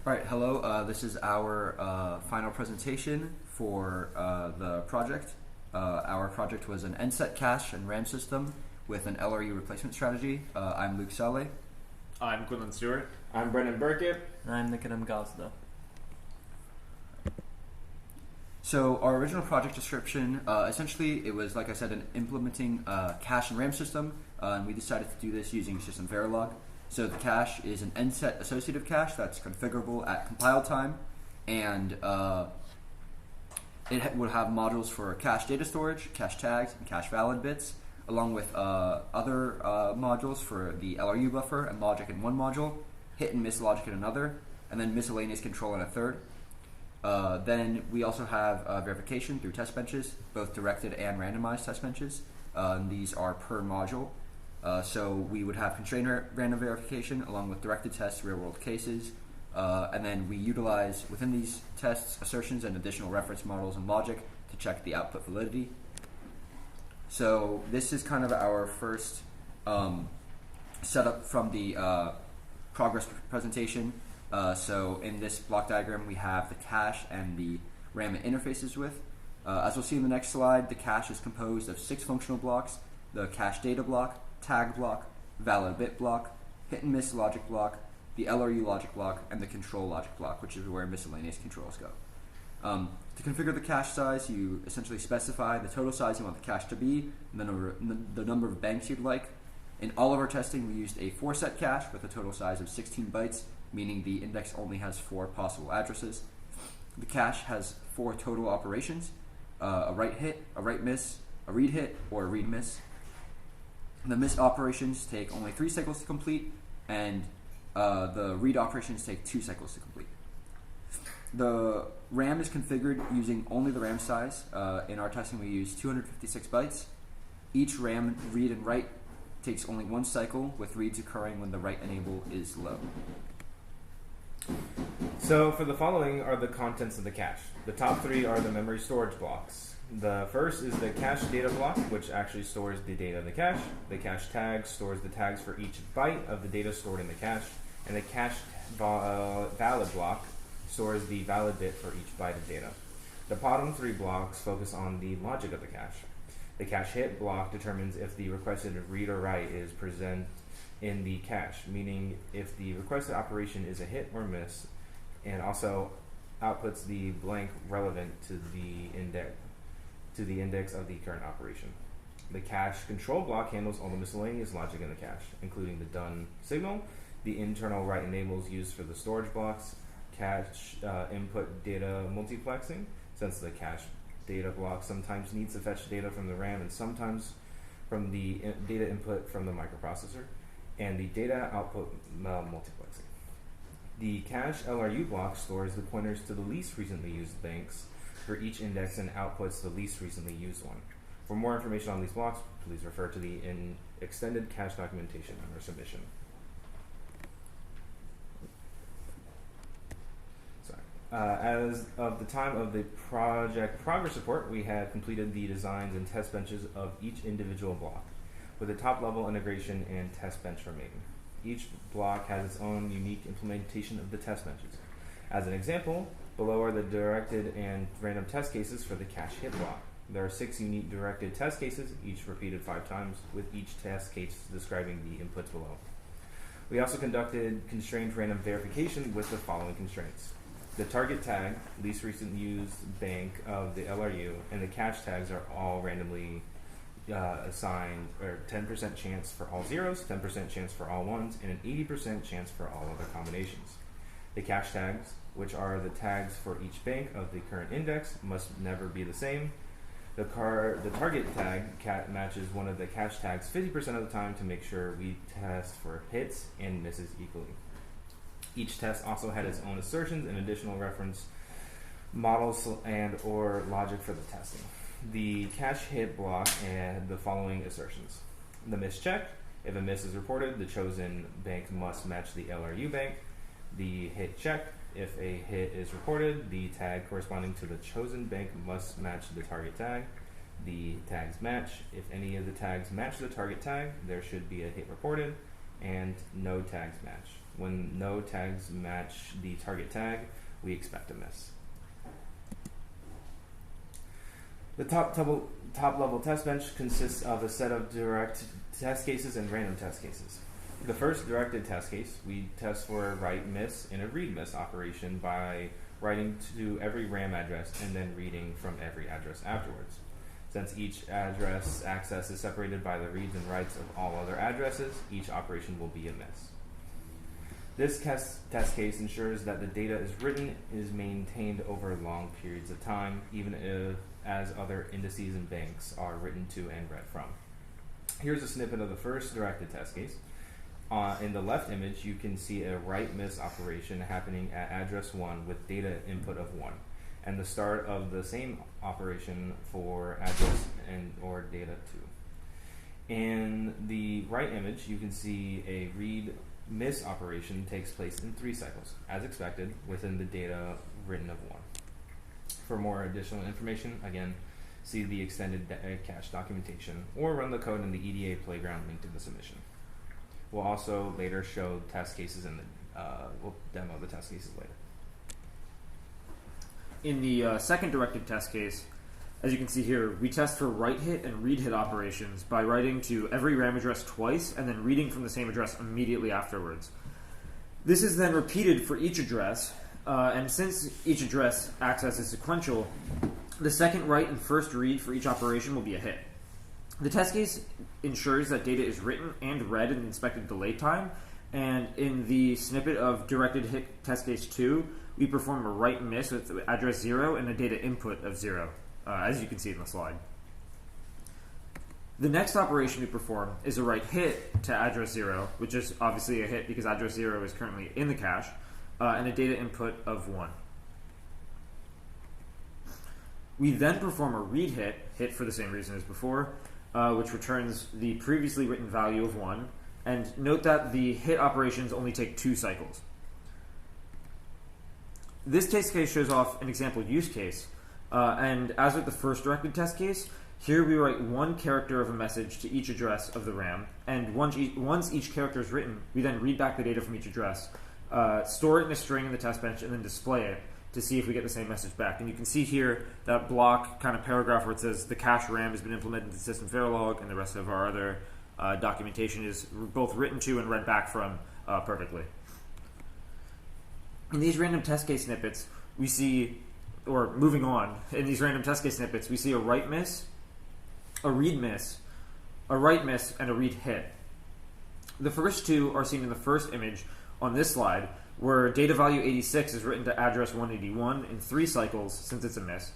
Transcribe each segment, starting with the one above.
All right, hello. This is our final presentation for the project. Our project was an NSET cache and RAM system with an LRU replacement strategy. I'm Luke Saleh. I'm Quinlan Stewart. I'm Brendan Burkett. And I'm Nikodem Gazda. So our original project description, essentially it was, like I said, an implementing cache and RAM system, and we decided to do this using system Verilog. So the cache is an NSET associative cache that's configurable at compile time, and it would have modules for cache data storage, cache tags, and cache valid bits, along with other modules for the LRU buffer and logic in one module, hit and miss logic in another, and then miscellaneous control in a third. Then we also have verification through test benches, both directed and randomized test benches. And these are per module. So we would have constrained random verification along with directed tests, real world cases. And then we utilize within these tests assertions and additional reference models and logic to check the output validity. So this is kind of our first setup from the progress presentation. So in this block diagram we have the cache and the RAM it interfaces with. As we'll see in the next slide, the cache is composed of 6 functional blocks: the cache data block, tag block, valid bit block, hit and miss logic block, the LRU logic block, and the control logic block, which is where miscellaneous controls go. To configure the cache size, you essentially specify the total size you want the cache to be, and the number of banks you'd like. In all of our testing, we used a 4-set cache with a total size of 16 bytes, meaning the index only has 4 possible addresses. The cache has 4 total operations: a write hit, a write miss, a read hit, or a read miss. The miss operations take only 3 cycles to complete, and the read operations take 2 cycles to complete. The RAM is configured using only the RAM size. In our testing, we use 256 bytes. Each RAM read and write takes only 1 cycle, with reads occurring when the write enable is low. So for the following are the contents of the cache. The top 3 are the memory storage blocks. The first is the cache data block, which actually stores the data in the cache. The cache tag stores the tags for each byte of the data stored in the cache. And the cache valid block stores the valid bit for each byte of data. The bottom 3 blocks focus on the logic of the cache. The cache hit block determines if the requested read or write is present in the cache, meaning if the requested operation is a hit or miss, and also outputs the blank relevant to the index of the current operation. The cache control block handles all the miscellaneous logic in the cache, including the done signal, the internal write enables used for the storage blocks, cache input data multiplexing, since the cache data block sometimes needs to fetch data from the RAM and sometimes from the data input from the microprocessor, and the data output multiplexing. The cache LRU block stores the pointers to the least recently used banks for each index and outputs the least recently used one. For more information on these blocks, please refer to the extended cache documentation on our submission. As of the time of the project progress report, we had completed the designs and test benches of each individual block, with a top-level integration and test bench remaining. Each block has its own unique implementation of the test benches. As an example, below are the directed and random test cases for the cache hit block. There are 6 unique directed test cases, each repeated 5 times, with each test case describing the inputs below. We also conducted constrained random verification with the following constraints. The target tag, least recent used bank of the LRU, and the cache tags are all randomly assigned, or 10% chance for all zeros, 10% chance for all ones, and an 80% chance for all other combinations. The cache tags, which are the tags for each bank of the current index, must never be the same. The target tag matches one of the cache tags 50% of the time to make sure we test for hits and misses equally. Each test also had its own assertions and additional reference models and or logic for the testing. The cache hit block had the following assertions. The miss check: if a miss is reported, the chosen bank must match the LRU bank. The hit check: if a hit is reported, the tag corresponding to the chosen bank must match the target tag. The tags match: if any of the tags match the target tag, there should be a hit reported, and no tags match. When no tags match the target tag, we expect a miss. The top level test bench consists of a set of direct test cases and random test cases. The first directed test case, we test for a write miss and a read miss operation by writing to every RAM address and then reading from every address afterwards. Since each address access is separated by the reads and writes of all other addresses, each operation will be a miss. This test case ensures that the data is maintained over long periods of time, even if as other indices and banks are written to and read from. Here's a snippet of the first directed test case. In the left image, you can see a write-miss operation happening at address 1 with data input of 1, and the start of the same operation for address or data 2. In the right image, you can see a read-miss operation takes place in 3 cycles, as expected, within the data written of 1. For more additional information, again, see the extended cache documentation or run the code in the EDA playground linked in the submission. We'll also later show test cases we'll demo the test cases later. In the second directed test case, as you can see here, we test for write hit and read hit operations by writing to every RAM address twice and then reading from the same address immediately afterwards. This is then repeated for each address, and since each address access is sequential, the second write and first read for each operation will be a hit. The test case ensures that data is written and read in the expected delay time, and in the snippet of directed hit test case 2, we perform a write miss with address 0 and a data input of 0, as you can see in the slide. The next operation we perform is a write hit to address 0, which is obviously a hit because address 0 is currently in the cache, and a data input of 1. We then perform a read hit for the same reason as before, which returns the previously written value of 1, and note that the hit operations only take 2 cycles. This test case shows off an example use case, and as with the first directed test case, here we write 1 character of a message to each address of the RAM, and once each character is written, we then read back the data from each address, store it in a string in the test bench, and then display it to see if we get the same message back. And you can see here that block kind of paragraph where it says the cache RAM has been implemented into system Verilog, and the rest of our other documentation is both written to and read back from perfectly. In these random test case snippets, we see, or moving on, in these random test case snippets, we see a write miss, a read miss, a write miss, and a read hit. The first 2 are seen in the first image on this slide, where data value 86 is written to address 181 in 3 cycles since it's a miss.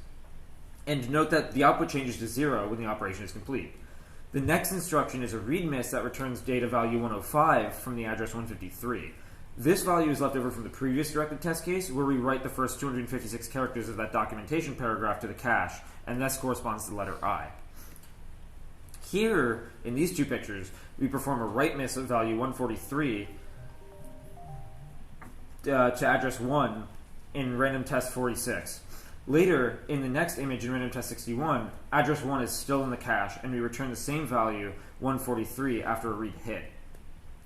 And note that the output changes to 0 when the operation is complete. The next instruction is a read miss that returns data value 105 from the address 153. This value is left over from the previous directed test case, where we write the first 256 characters of that documentation paragraph to the cache, and this corresponds to the letter I. Here, in these 2 pictures, we perform a write miss of value 143 to address 1 in random test 46. Later, in the next image in random test 61, address 1 is still in the cache, and we return the same value, 143, after a read hit.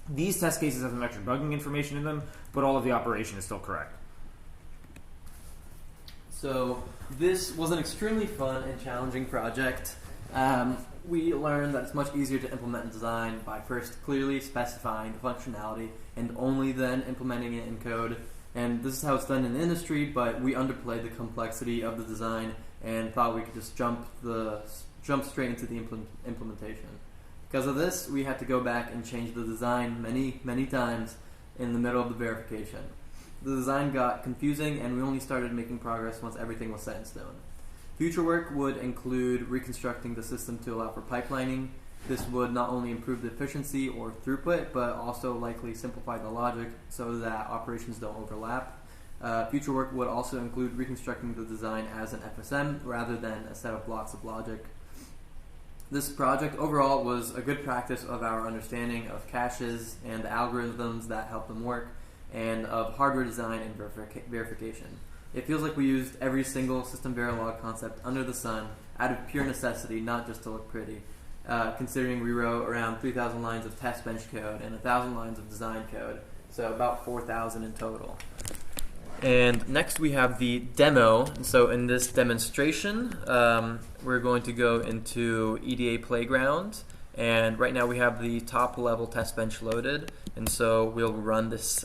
These test cases have some extra bugging information in them, but all of the operation is still correct. So this was an extremely fun and challenging project. We learned that it's much easier to implement and design by first clearly specifying the functionality and only then implementing it in code. And this is how it's done in the industry, but we underplayed the complexity of the design and thought we could just jump straight into the implementation. Because of this, we had to go back and change the design many times in the middle of the verification. The design got confusing, and we only started making progress once everything was set in stone. Future work would include reconstructing the system to allow for pipelining. This would not only improve the efficiency or throughput, but also likely simplify the logic so that operations don't overlap. Future work would also include reconstructing the design as an FSM rather than a set of blocks of logic. This project overall was a good practice of our understanding of caches and the algorithms that help them work, and of hardware design and verification. It feels like we used every single system Verilog concept under the sun out of pure necessity, not just to look pretty, considering we wrote around 3,000 lines of test bench code and 1,000 lines of design code. So about 4,000 in total. And next we have the demo. So in this demonstration, we're going to go into EDA Playground. And right now we have the top level test bench loaded. And so we'll run this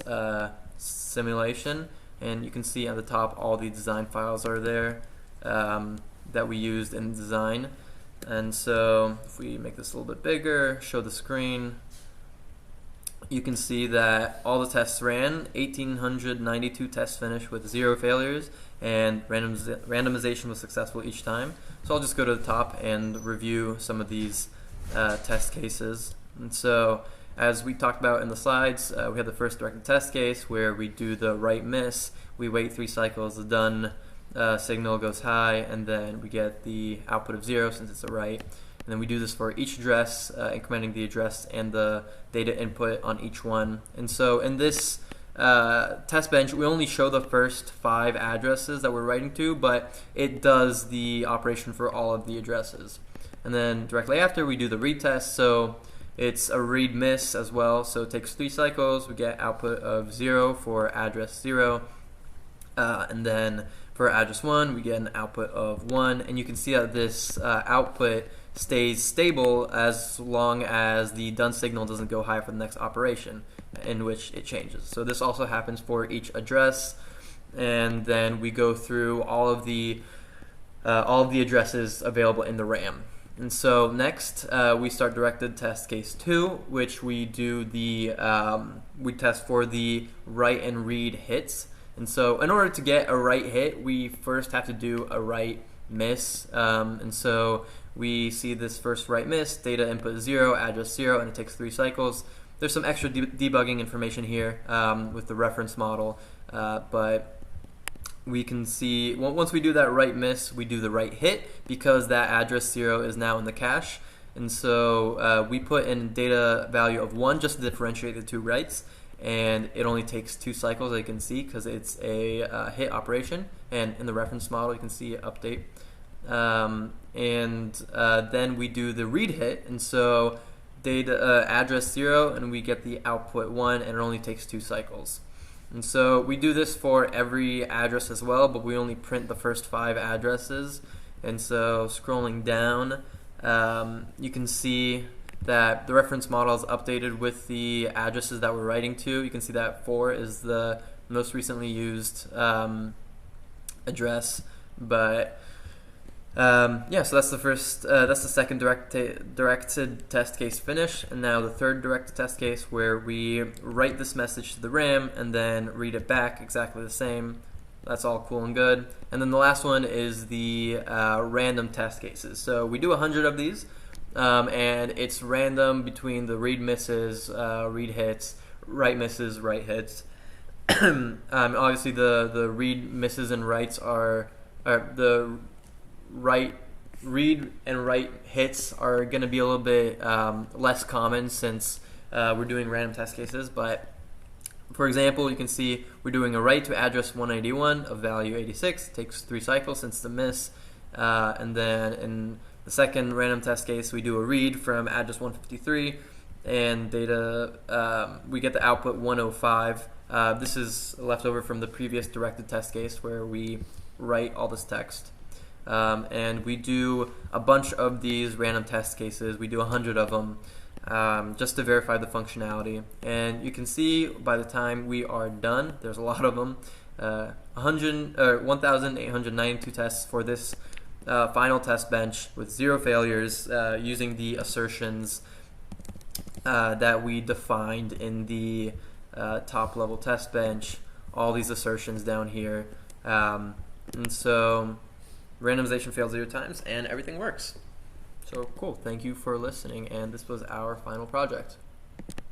simulation. And you can see on the top all the design files are there that we used in design. And so if we make this a little bit bigger, show the screen, you can see that all the tests ran, 1,892 tests finished with 0 failures, and randomization was successful each time. So I'll just go to the top and review some of these test cases. And so as we talked about in the slides, we have the first directed test case where we do the right miss, we wait 3 cycles, the done signal goes high, and then we get the output of 0 since it's a right. And then we do this for each address, incrementing the address and the data input on each one. And so in this test bench, we only show the first 5 addresses that we're writing to, but it does the operation for all of the addresses. And then directly after, we do the read test. So it's a read miss as well. So it takes 3 cycles. We get output of 0 for address 0. And then for address 1, we get an output of 1. And you can see that this output stays stable as long as the done signal doesn't go high for the next operation in which it changes. So this also happens for each address, and then we go through all of the addresses available in the RAM. And so next we start directed test case 2, which we do the we test for the write and read hits. And so in order to get a write hit, we first have to do a write miss, and so we see this first write miss, data input 0, address 0, and it takes 3 cycles. There's some extra debugging information here with the reference model, but we can see once we do that write miss, we do the write hit because that address 0 is now in the cache. And so we put in data value of 1 just to differentiate the 2 writes, and it only takes 2 cycles, as you can see, because it's a hit operation. And in the reference model, you can see update. Then we do the read hit, and so data address 0, and we get the output 1, and it only takes 2 cycles. And so we do this for every address as well, but we only print the first 5 addresses. And so scrolling down, you can see that the reference model is updated with the addresses that we're writing to. You can see that 4 is the most recently used address, but yeah, so that's the first, that's the second directed test case finish, and now the third directed test case where we write this message to the RAM and then read it back exactly the same. That's all cool and good. And then the last one is the random test cases. So we do 100 of these, and it's random between the read misses, read hits, write misses, write hits. Obviously the read misses and writes are the read and write hits are going to be a little bit less common since we're doing random test cases. But for example, you can see we're doing a write to address 181 of value 86. It takes 3 cycles since the miss. And then in the second random test case, we do a read from address 153, and data we get the output 105. This is left over from the previous directed test case where we write all this text. And we do a bunch of these random test cases. We do 100 of them just to verify the functionality. And you can see by the time we are done, there's a lot of them, 1,892 tests for this final test bench with 0 failures using the assertions that we defined in the top level test bench, all these assertions down here. And so randomization failed 0 times and everything works. So cool. Thank you for listening, and this was our final project.